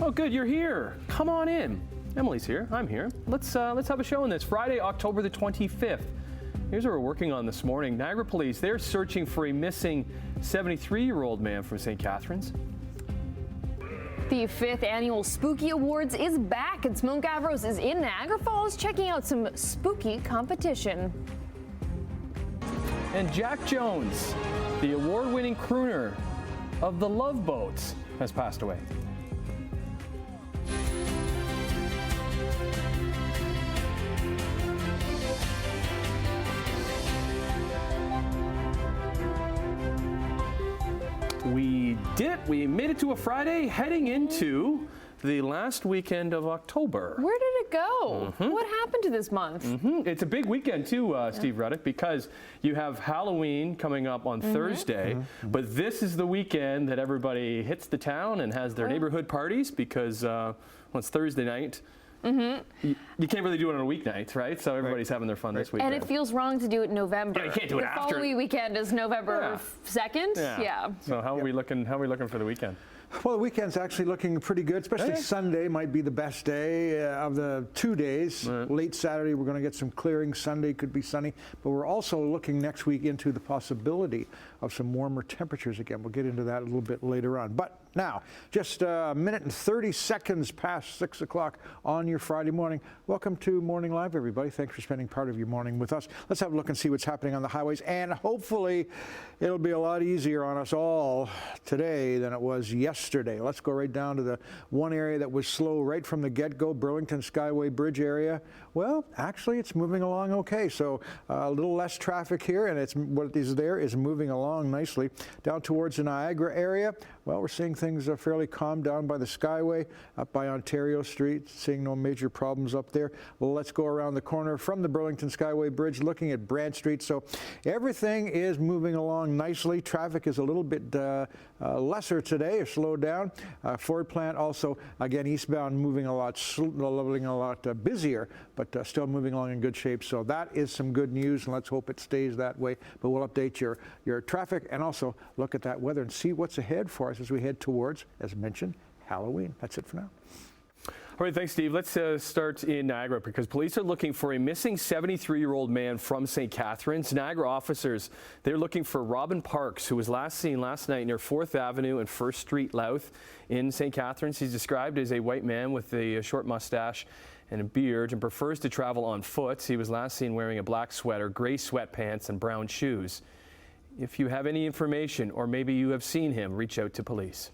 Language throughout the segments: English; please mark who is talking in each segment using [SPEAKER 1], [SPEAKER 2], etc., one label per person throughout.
[SPEAKER 1] Oh, good, you're here. Come on in. Emily's here. I'm here. Let's have a show on this Friday, October the 25th. Here's what we're working on this morning. Niagara Police, they're searching for a missing 73-year-old man from St. Catharines.
[SPEAKER 2] The 5th annual Spooky Awards is back, and Simone Gavros is in Niagara Falls checking out some spooky competition.
[SPEAKER 1] And Jack Jones, the award-winning crooner of The Love Boats, has passed away. We did it. We made it to a Friday, heading into the last weekend of October.
[SPEAKER 2] Where did it go? What happened to this month?
[SPEAKER 1] It's a big weekend too, Steve Ruddock, because you have Halloween coming up on Thursday, but this is the weekend that everybody hits the town and has their neighborhood parties because well, it's Thursday night. You can't really do it on a weeknight, right? So everybody's having their fun this weekend.
[SPEAKER 2] And it feels wrong to do it in November.
[SPEAKER 1] Yeah, you can't do it
[SPEAKER 2] the
[SPEAKER 1] after.
[SPEAKER 2] The following weekend is November 2nd. Yeah.
[SPEAKER 1] So how are we looking? How are we looking for the weekend?
[SPEAKER 3] Well, the weekend's actually looking pretty good, especially Sunday might be the best day of the 2 days. Late Saturday, we're going to get some clearing. Sunday could be sunny, but we're also looking next week into the possibility of some warmer temperatures again. We'll get into that a little bit later on. But now, just a minute and 30 seconds past 6 o'clock on your Friday morning. Welcome to Morning Live, everybody. Thanks for spending part of your morning with us. Let's have a look and see what's happening on the highways, and hopefully it'll be a lot easier on us all today than it was yesterday. Let's go right down to the one area that was slow right from the get-go, Burlington Skyway Bridge area. Well, actually, it's moving along okay. So a little less traffic here, and it's what is there is moving along nicely. Down towards the Niagara area, well, we're seeing things fairly calm down by the Skyway, up by Ontario Street, seeing no major problems up there. Well, let's go around the corner from the Burlington Skyway Bridge, looking at Brant Street. So everything is moving along nicely. Traffic is a little bit lesser today, or slowed down. Ford plant also, again, eastbound moving a lot busier, but still moving along in good shape. So that is some good news, and let's hope it stays that way. But we'll update your traffic and also look at that weather and see what's ahead for us as we head towards, as mentioned, Halloween. That's it for now.
[SPEAKER 1] All right, thanks, Steve. Let's start in Niagara because police are looking for a missing 73-year-old man from St. Catharines. Niagara officers, they're looking for Robin Parks, who was last seen last night near 4th Avenue and 1st Street Louth in St. Catharines. He's described as a white man with a short mustache and a beard and prefers to travel on foot. He was last seen wearing a black sweater, gray sweatpants, and brown shoes. If you have any information or maybe you have seen him, reach out to police.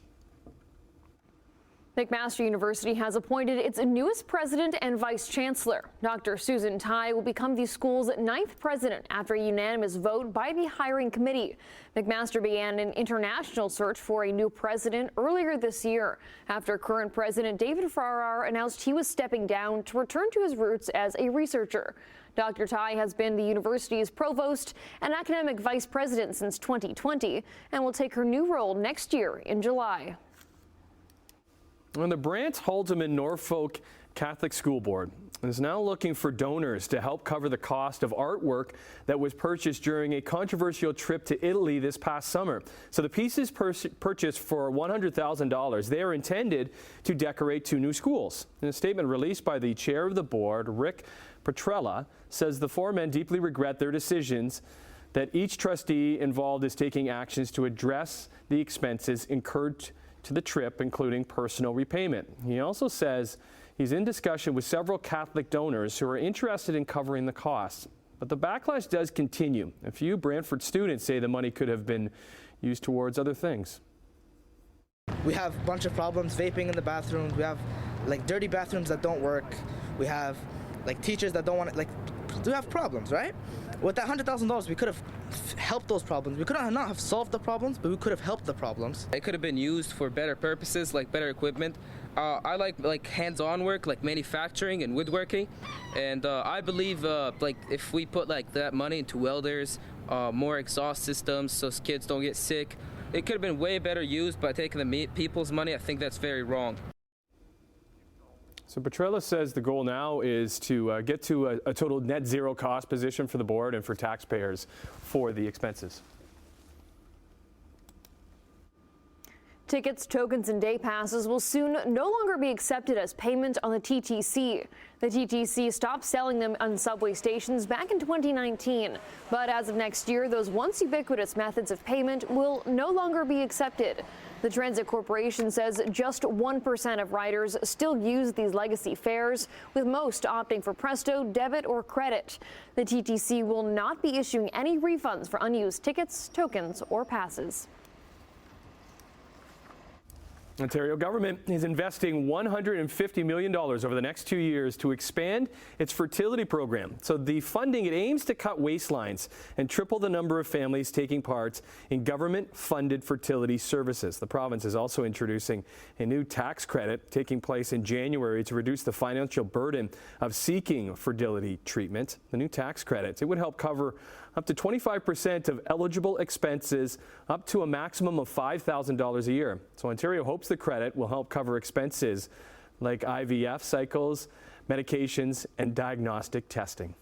[SPEAKER 2] McMaster University has appointed its newest president and vice chancellor. Dr. Susan Tai will become the school's 9th president after a unanimous vote by the hiring committee. McMaster began an international search for a new president earlier this year after current president David Farrar announced he was stepping down to return to his roots as a researcher. Dr. Tai has been the university's provost and academic vice president since 2020 and will take her new role next year in July.
[SPEAKER 1] And the Brant Haldeman Norfolk Catholic School Board is now looking for donors to help cover the cost of artwork that was purchased during a controversial trip to Italy this past summer. So the pieces purchased for $100,000, they are intended to decorate 2 new schools. In a statement released by the chair of the board, Rick Petrella, says the 4 men deeply regret their decisions, that each trustee involved is taking actions to address the expenses incurred to the trip, including personal repayment. He also says he's in discussion with several Catholic donors who are interested in covering the costs. But the backlash does continue. A few Brantford students say the money could have been used towards other things.
[SPEAKER 4] We have a bunch of problems, vaping in the bathrooms. We have like dirty bathrooms that don't work. We have like teachers that don't want to, like, do have problems, right? With that $100,000, we could have helped those problems. We could not have solved the problems, but we could have helped the problems.
[SPEAKER 5] It could have been used for better purposes, like better equipment. I like hands-on work, like manufacturing and woodworking, and I believe like if we put like that money into welders, more exhaust systems, so kids don't get sick, it could have been way better used by taking the people's money. I think that's very wrong.
[SPEAKER 1] So Petrella says the goal now is to get to a total net zero cost position for the board and for taxpayers for the expenses.
[SPEAKER 2] Tickets, tokens, and day passes will soon no longer be accepted as payment on the TTC. The TTC stopped selling them on subway stations back in 2019. But as of next year, those once ubiquitous methods of payment will no longer be accepted. The Transit Corporation says just 1% of riders still use these legacy fares, with most opting for Presto, debit, or credit. The TTC will not be issuing any refunds for unused tickets, tokens, or passes.
[SPEAKER 1] Ontario government is investing $150 million over the next 2 years to expand its fertility program. So the funding, it aims to cut waistlines and triple the number of families taking part in government-funded fertility services. The province is also introducing a new tax credit taking place in January to reduce the financial burden of seeking fertility treatment. The new tax credits, it would help cover up to 25% of eligible expenses, up to a maximum of $5,000 a year. So Ontario hopes the credit will help cover expenses like IVF cycles, medications, and diagnostic testing.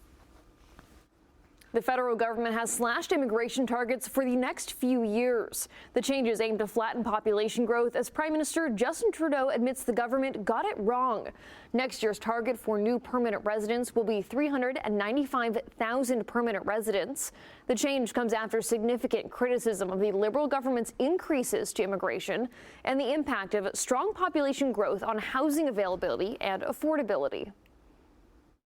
[SPEAKER 2] The federal government has slashed immigration targets for the next few years. The changes aim to flatten population growth as Prime Minister Justin Trudeau admits the government got it wrong. Next year's target for new permanent residents will be 395,000 permanent residents. The change comes after significant criticism of the Liberal government's increases to immigration and the impact of strong population growth on housing availability and affordability.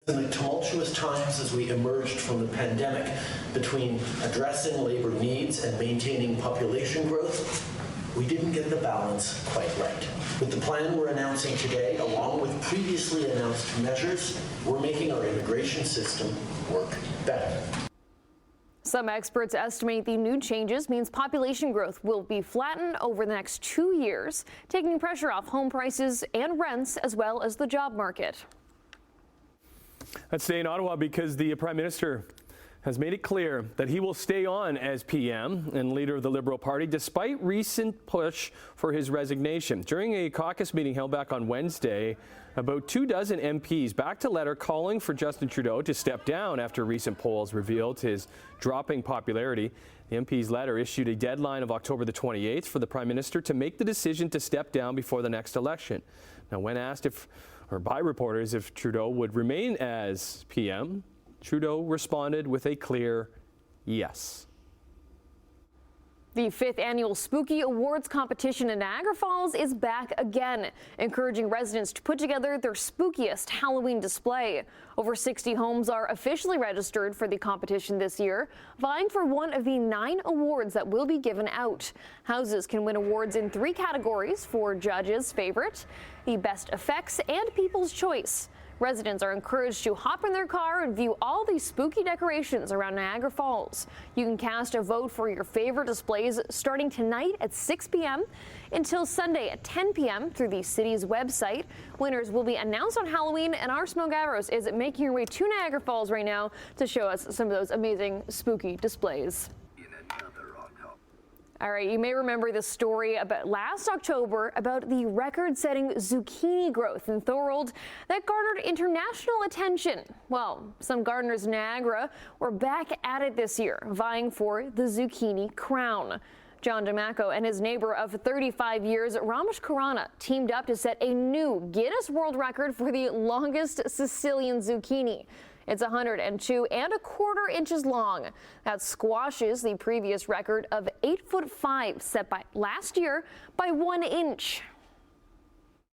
[SPEAKER 6] In the tumultuous times as we emerged from the pandemic, between addressing labor needs and maintaining population growth, we didn't get the balance quite right. With the plan we're announcing today, along with previously announced measures, we're making our immigration system work better.
[SPEAKER 2] Some experts estimate the new changes means population growth will be flattened over the next 2 years, taking pressure off home prices and rents as well as the job market.
[SPEAKER 1] Let's stay in Ottawa because the Prime Minister has made it clear that he will stay on as PM and leader of the Liberal Party despite recent push for his resignation. During a caucus meeting held back on Wednesday, about 24 MPs backed a letter calling for Justin Trudeau to step down after recent polls revealed his dropping popularity. The MP's letter issued a deadline of October the 28th for the Prime Minister to make the decision to step down before the next election. Now, when asked by reporters if Trudeau would remain as PM, Trudeau responded with a clear yes.
[SPEAKER 2] The 5th annual Spooky Awards competition in Niagara Falls is back again, encouraging residents to put together their spookiest Halloween display. Over 60 homes are officially registered for the competition this year, vying for one of the 9 awards that will be given out. Houses can win awards in 3 categories for judges' favorite, the best effects, and people's choice. Residents are encouraged to hop in their car and view all these spooky decorations around Niagara Falls. You can cast a vote for your favorite displays starting tonight at 6 p.m. until Sunday at 10 p.m. through the city's website. Winners will be announced on Halloween, and our Smo Gavros is making her way to Niagara Falls right now to show us some of those amazing spooky displays. All right, you may remember the story about last October about the record-setting zucchini growth in Thorold that garnered international attention. Well, some gardeners in Niagara were back at it this year, vying for the zucchini crown. John DeMacco and his neighbor of 35 years, Ramesh Khurana, teamed up to set a new Guinness World Record for the longest Sicilian zucchini. It's 102¼ inches long. That squashes the previous record of 8'5" set by last year by 1 inch.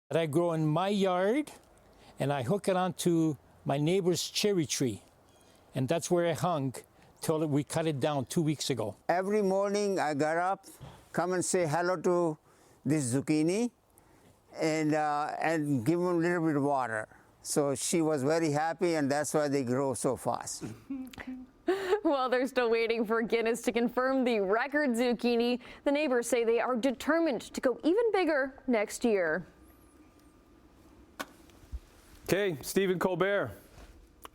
[SPEAKER 7] That I grow in my yard, and I hook it onto my neighbor's cherry tree, and that's where it hung till we cut it down 2 weeks ago.
[SPEAKER 8] Every morning I got up, come and say hello to this zucchini, and give them a little bit of water. So she was very happy, and that's why they grow so fast.
[SPEAKER 2] Well, they're still waiting for Guinness to confirm the record zucchini. The neighbors say they are determined to go even bigger next year.
[SPEAKER 1] Okay, Stephen Colbert,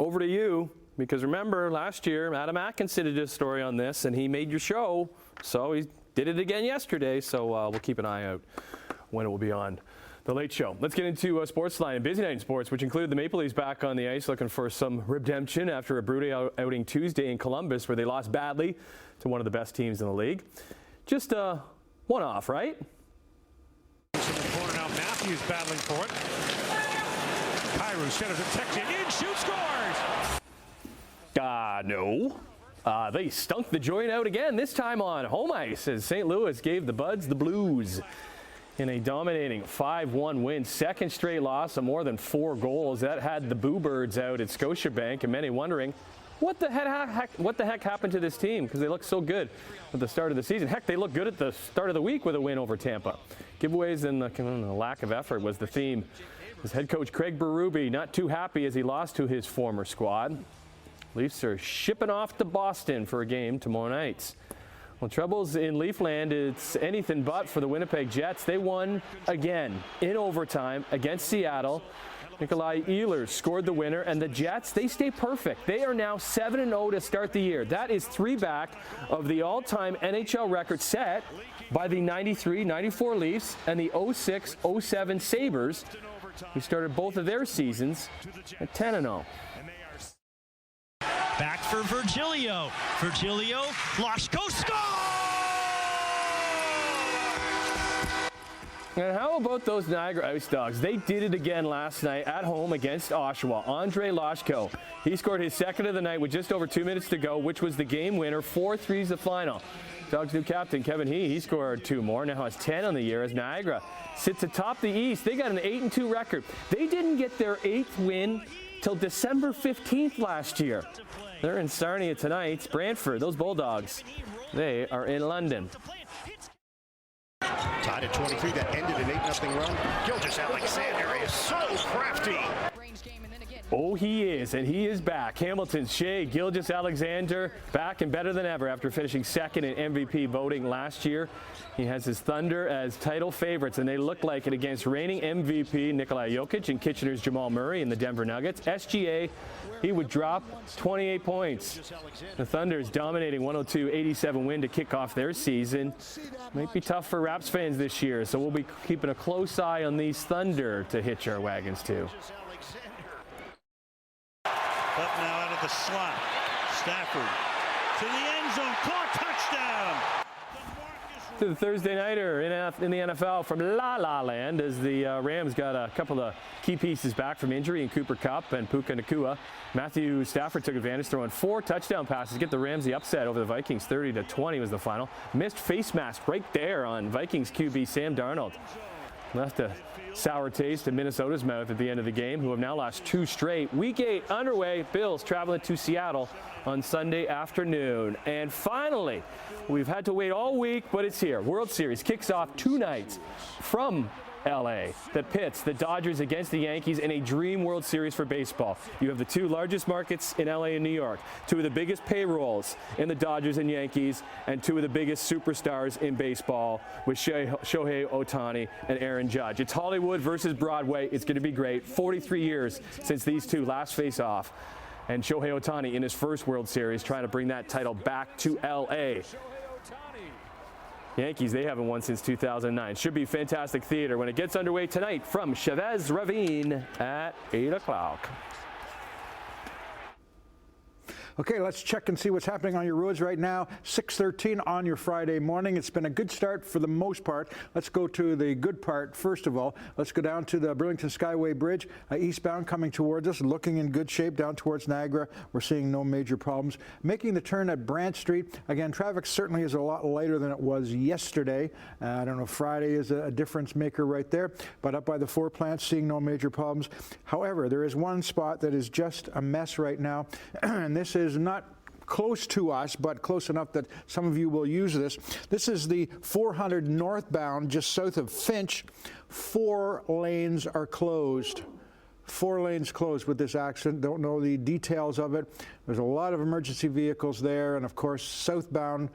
[SPEAKER 1] over to you. Because remember, last year, Adam Atkinson did a story on this, and he made your show. So he did it again yesterday. So we'll keep an eye out when it will be on The Late Show. Let's get into Sportsline. A busy night in sports, which included the Maple Leafs back on the ice looking for some redemption after a brutal outing Tuesday in Columbus, where they lost badly to one of the best teams in the league. Just a one-off, right?
[SPEAKER 9] Matthews battling for it. Kyrou centers a Texian in, shoots, scores!
[SPEAKER 1] No. They stunk the joint out again, this time on home ice, as St. Louis gave the Buds the blues in a dominating 5-1 win. Second straight loss of more than 4 goals. That had the Boo Birds out at Scotiabank, and many wondering what the heck happened to this team, because they looked so good at the start of the season. Heck, they looked good at the start of the week with a win over Tampa. Giveaways and the lack of effort was the theme. As head coach Craig Berube not too happy as he lost to his former squad. Leafs are shipping off to Boston for a game tomorrow night. Well, troubles in Leafland, it's anything but for the Winnipeg Jets. They won again in overtime against Seattle. Nikolai Ehlers scored the winner, and the Jets, they stay perfect. They are now 7-0 to start the year. That is 3 back of the all-time NHL record set by the 93-94 Leafs and the 06-07 Sabres, who started both of their seasons at 10-0.
[SPEAKER 10] Back for Virgilio. Virgilio, Loshko, score!
[SPEAKER 1] And how about those Niagara Ice Dogs? They did it again last night at home against Oshawa. Andre Loshko, he scored his second of the night with just over 2 minutes to go, which was the game winner. 4-3's the final. Dogs' new captain, Kevin he scored 2 more. Now has 10 on the year as Niagara sits atop the East. They got an 8-2 record. They didn't get their 8th win till December 15th last year. They're in Sarnia tonight. Brantford, those Bulldogs, they are in London.
[SPEAKER 9] Tied at 23, that ended an 8-0 run. Gilgeous-Alexander is so crafty.
[SPEAKER 1] Oh, he is, and he is back. Hamilton's Shea Gilgeous-Alexander back and better than ever after finishing second in MVP voting last year. He has his Thunder as title favorites, and they look like it against reigning MVP Nikola Jokic and Kitchener's Jamal Murray in the Denver Nuggets. SGA, he would drop 28 points. The Thunder's dominating 102-87 win to kick off their season. Might be tough for Raps fans this year, so we'll be keeping a close eye on these Thunder to hitch our wagons to.
[SPEAKER 10] Up now out of the slot. Stafford to the end zone. Caught, touchdown.
[SPEAKER 1] To the Thursday nighter in the NFL from La La Land, as the Rams got a couple of key pieces back from injury in Cooper Kupp and Puka Nacua. Matthew Stafford took advantage, throwing 4 touchdown passes, get the Rams the upset over the Vikings. 30-20 was the final. Missed face mask right there on Vikings QB Sam Darnold. Left a sour taste in Minnesota's mouth at the end of the game, who have now lost 2 straight. Week 8 underway. Bills traveling to Seattle on Sunday afternoon. And finally, we've had to wait all week, but it's here. World Series kicks off tonight from LA that pits the Dodgers against the Yankees in a dream World Series for baseball. You have the 2 largest markets in LA and New York, 2 of the biggest payrolls in the Dodgers and Yankees, and 2 of the biggest superstars in baseball with Shohei Ohtani and Aaron Judge. It's Hollywood versus Broadway. It's going to be great. 43 years since these 2 last face off, and Shohei Ohtani in his first World Series trying to bring that title back to LA. Yankees, they haven't won since 2009. Should be fantastic theater when it gets underway tonight from Chavez Ravine at 8 o'clock.
[SPEAKER 3] Okay, let's check and see what's happening on your roads right now. 6:13 on your Friday morning. It's been a good start for the most part. Let's go to the good part first of all. Let's go down to the Burlington Skyway Bridge, eastbound coming towards us, looking in good shape down towards Niagara. We're seeing no major problems. Making the turn at Brant Street. Again, traffic certainly is a lot lighter than it was yesterday. I don't know if Friday is a difference maker right there, but up by the 4 plants, seeing no major problems. However, there is one spot that is just a mess right now, and this is not close to us, but close enough that some of you will use this. This is the 400 northbound, just south of Finch. 4 lanes are closed. 4 lanes closed with this accident. Don't know the details of it. There's a lot of emergency vehicles there, and of course southbound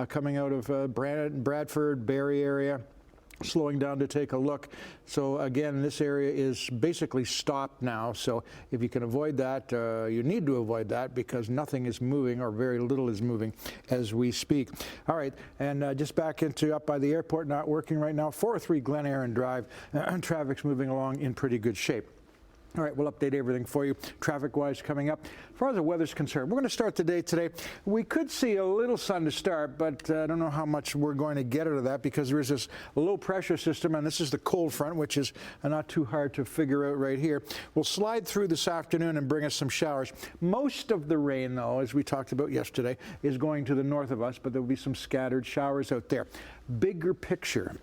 [SPEAKER 3] coming out of Bradford, Barrie area, slowing down to take a look. So again, this area is basically stopped now. So if you can avoid that, you need to avoid that, because nothing is moving, or very little is moving as we speak. All right, and just back into up by the airport, not working right now. 403 Glen Aaron Drive, traffic's moving along in pretty good shape. All right, we'll update everything for you traffic-wise coming up. As far as the weather's concerned, we're going to start the day today. We could see a little sun to start, but I don't know how much we're going to get out of that because there is this low-pressure system, and this is the cold front, which is not too hard to figure out right here. We'll slide through this afternoon and bring us some showers. Most of the rain, though, as we talked about yesterday, is going to the north of us, but there will be some scattered showers out there. Bigger picture,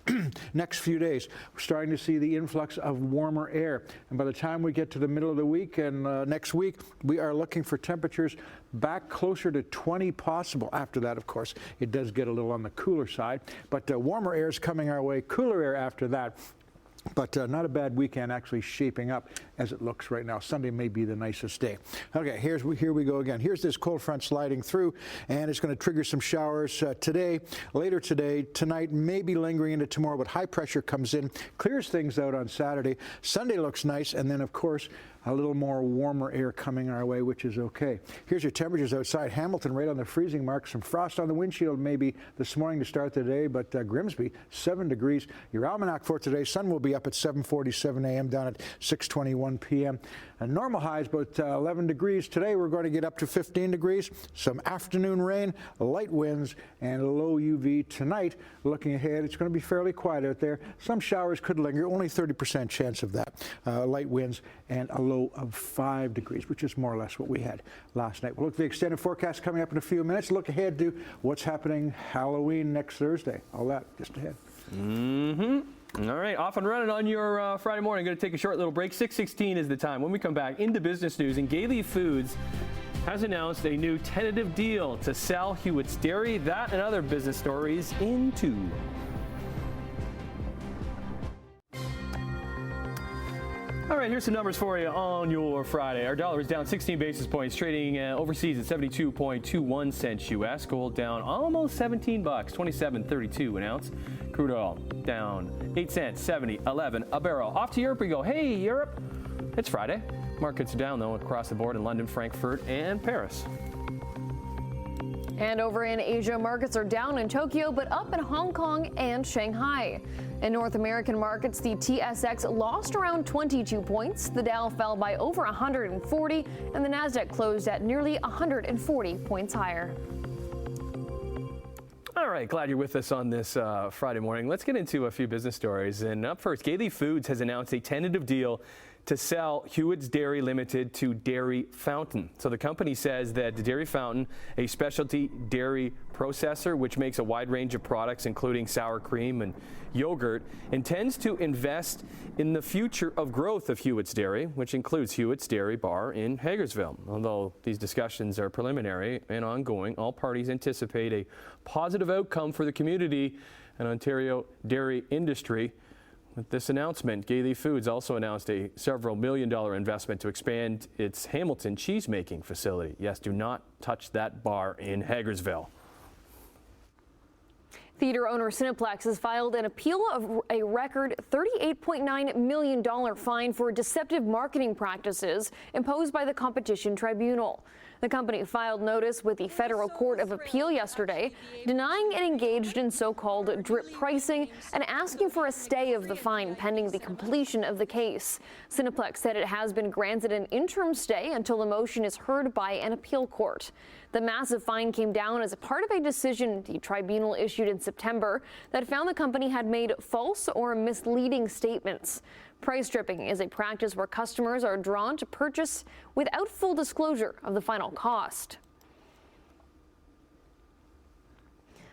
[SPEAKER 3] next few days, we're starting to see the influx of warmer air. And by the time we get to the middle of the week and next week, we are looking for temperatures back closer to 20 possible. After that, of course, it does get a little on the cooler side. But warmer air is coming our way, cooler air after that. But not a bad weekend actually shaping up as it looks right now. Sunday may be the nicest day. Okay, here we go again. Here's this cold front sliding through, and it's going to trigger some showers today, later today, tonight, maybe lingering into tomorrow, but high pressure comes in, clears things out on Saturday. Sunday looks nice, and then, of course, a little more warmer air coming our way, which is okay. Here's your temperatures outside. Hamilton right on the freezing mark. Some frost on the windshield maybe this morning to start the day, but Grimsby, 7 degrees. Your almanac for today, sun will be up at 7:47 a.m. down at 6:21 p.m. And normal highs about 11 degrees. Today we're going to get up to 15 degrees. Some afternoon rain, light winds, and low UV tonight. Looking ahead, it's going to be fairly quiet out there. Some showers could linger, only 30% chance of that. Light winds and a low of 5 degrees, which is more or less what we had last night. We'll look at the extended forecast coming up in a few minutes. Look ahead to what's happening Halloween next Thursday. All that just ahead.
[SPEAKER 1] All right, off and running on your Friday morning. Going to take a short little break. 6:16 is the time. When we come back, into business news, and Gayleaf Foods has announced a new tentative deal to sell Hewitt's Dairy. That and other business stories in 2. All right, here's some numbers for you on your Friday. Our dollar is down 16 basis points, trading overseas at 72.21 cents U.S. Gold down almost $17, 27.32 an ounce. Crude oil down 8 cents, 70.11 a barrel. Off to Europe we go. Hey, Europe. It's Friday. Markets are down, though, across the board in London, Frankfurt, and Paris.
[SPEAKER 2] And over in Asia, markets are down in Tokyo, but up in Hong Kong and Shanghai. In North American markets, the TSX lost around 22 points. The Dow fell by over 140, and the Nasdaq closed at nearly 140 points higher.
[SPEAKER 1] All right, glad you're with us on this Friday morning. Let's get into a few business stories. And up first, Gayleaf Foods has announced a tentative deal to sell Hewitt's Dairy Limited to Dairy Fountain. So the company says that the Dairy Fountain, a specialty dairy processor which makes a wide range of products including sour cream and yogurt, intends to invest in the future of growth of Hewitt's Dairy, which includes Hewitt's Dairy Bar in Hagersville. Although these discussions are preliminary and ongoing, all parties anticipate a positive outcome for the community and Ontario dairy industry. With this announcement, Gayleaf Foods also announced a several million-dollar investment to expand its Hamilton cheese-making facility. Yes, do not touch that bar in Hagersville.
[SPEAKER 2] Theater owner Cineplex has filed an appeal of a record $38.9 million fine for deceptive marketing practices imposed by the Competition Tribunal. The company filed notice with the Federal Court of Appeal yesterday, denying it engaged in so-called drip pricing and asking for a stay of the fine pending the completion of the case. Cineplex said it has been granted an interim stay until the motion is heard by an appeal court. The massive fine came down as a part of a decision the tribunal issued in September that found the company had made false or misleading statements. Price stripping is a practice where customers are drawn to purchase without full disclosure of the final cost.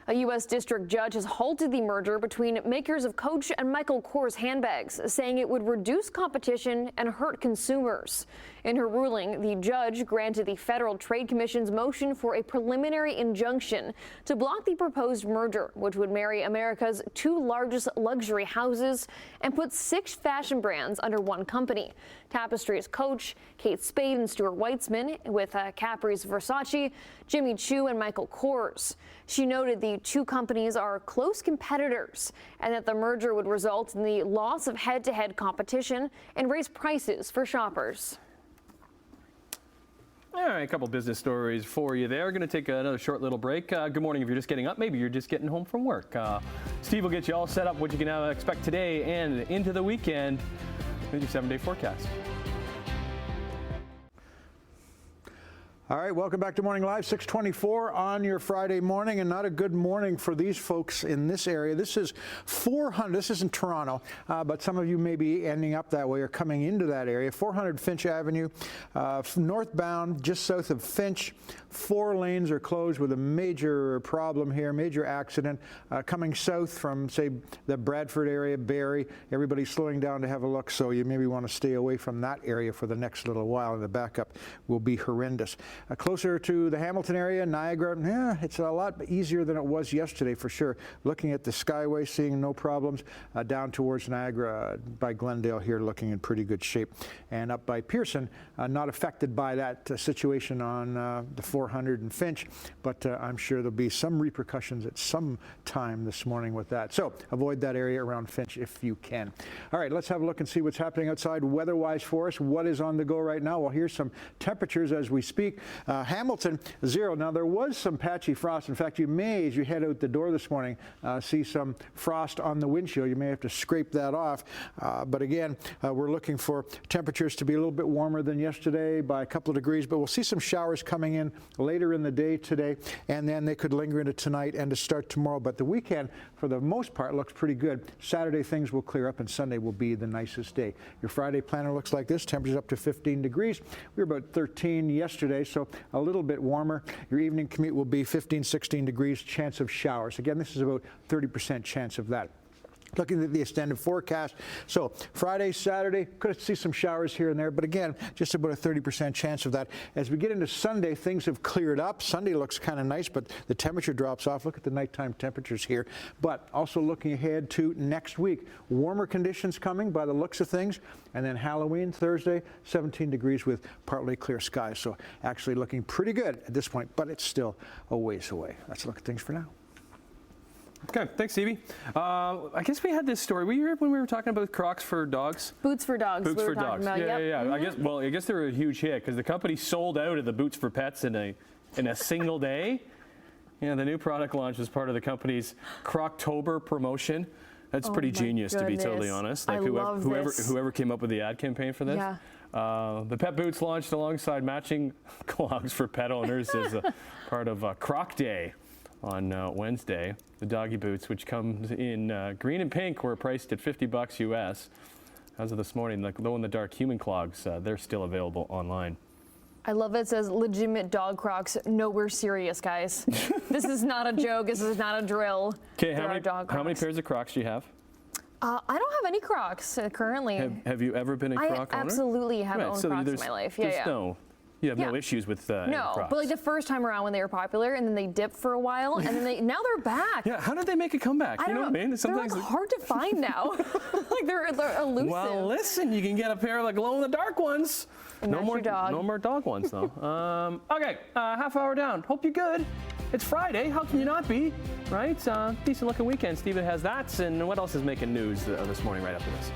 [SPEAKER 2] A U.S. district judge has halted the merger between makers of Coach and Michael Kors handbags, saying it would reduce competition and hurt consumers. In her ruling, the judge granted the Federal Trade Commission's motion for a preliminary injunction to block the proposed merger, which would marry America's 2 largest luxury houses and put 6 fashion brands under one company. Tapestry's Coach, Kate Spade and Stuart Weitzman, with Capri's Versace, Jimmy Choo and Michael Kors. She noted the 2 companies are close competitors and that the merger would result in the loss of head-to-head competition and raise prices for shoppers.
[SPEAKER 1] All right, a couple business stories for you there. Going to take another short little break. Good morning if you're just getting up. Maybe you're just getting home from work. Steve will get you all set up what you can expect today and into the weekend. Here's your 7-day forecast.
[SPEAKER 3] All right, welcome back to Morning Live, 6:24 on your Friday morning, and not a good morning for these folks in this area. This is 400, this isn't Toronto, but some of you may be ending up that way or coming into that area. 400 Finch Avenue, northbound, just south of Finch. 4 lanes are closed with a major problem here, major accident. Coming south from, say, the Bradford area, Barrie, everybody's slowing down to have a look, so you maybe want to stay away from that area for the next little while, and the backup will be horrendous. Closer to the Hamilton area, Niagara, it's a lot easier than it was yesterday for sure. Looking at the Skyway, seeing no problems. Down towards Niagara by Glendale here, looking in pretty good shape. And up by Pearson, not affected by that situation on the 400 and Finch, but I'm sure there'll be some repercussions at some time this morning with that. So avoid that area around Finch if you can. All right, let's have a look and see what's happening outside weather-wise for us. What is on the go right now? Well, here's some temperatures as we speak. Hamilton, 0. Now, there was some patchy frost. In fact, you may, as you head out the door this morning, see some frost on the windshield. You may have to scrape that off. But again, we're looking for temperatures to be a little bit warmer than yesterday by a couple of degrees. But we'll see some showers coming in later in the day today, and then they could linger into tonight and to start tomorrow. But the weekend, for the most part, looks pretty good. Saturday, things will clear up, and Sunday will be the nicest day. Your Friday planner looks like this. Temperatures up to 15 degrees. We were about 13 yesterday, so a little bit warmer. Your evening commute will be 15, 16 degrees, chance of showers. Again, this is about 30% chance of that. Looking at the extended forecast, so Friday, Saturday, could see some showers here and there, but again, just about a 30% chance of that. As we get into Sunday, things have cleared up. Sunday looks kind of nice, but the temperature drops off. Look at the nighttime temperatures here. But also looking ahead to next week, warmer conditions coming by the looks of things, and then Halloween, Thursday, 17 degrees with partly clear skies. So actually looking pretty good at this point, but it's still a ways away. Let's look at things for now.
[SPEAKER 1] Okay, thanks, Stevie. I guess we had this story. Were you here when we were talking about Crocs for dogs?
[SPEAKER 2] Boots for dogs.
[SPEAKER 1] Boots for dogs.
[SPEAKER 2] About,
[SPEAKER 1] yeah.
[SPEAKER 2] Mm-hmm.
[SPEAKER 1] I guess they were a huge hit because the company sold out of the boots for pets in a single day. Yeah, the new product launch was part of the company's Croctober promotion. That's pretty genius, to be totally honest. Like whoever came up with the ad campaign for this.
[SPEAKER 2] Yeah.
[SPEAKER 1] The pet boots launched alongside matching clogs for pet owners as a part of Croc Day on Wednesday. The doggy boots, which comes in green and pink, were priced at $50 US. As of this morning, the glow-in-the-dark human clogs, they're still available online.
[SPEAKER 2] I love it. It says legitimate dog Crocs. No, we're serious, guys. This is not a joke. This is not a drill.
[SPEAKER 1] Okay, how many pairs of Crocs do you have?
[SPEAKER 2] I don't have any Crocs currently.
[SPEAKER 1] Have you ever been a Croc owner?
[SPEAKER 2] I absolutely haven't owned Crocs in my life.
[SPEAKER 1] You have no issues with
[SPEAKER 2] no,
[SPEAKER 1] Crocs.
[SPEAKER 2] But like the first time around when they were popular, and then they dipped for a while, and then now they're back.
[SPEAKER 1] Yeah, how did they make a comeback?
[SPEAKER 2] You know what I mean?
[SPEAKER 1] Sometimes
[SPEAKER 2] they're hard to find now. Like they're elusive.
[SPEAKER 1] Well, listen, you can get a pair of the glow-in-the-dark ones.
[SPEAKER 2] And
[SPEAKER 1] no more dog ones though. Okay, half hour down. Hope you're good. It's Friday. How can you not be? Right? Decent looking weekend. Steven has that. And what else is making news this morning right after this?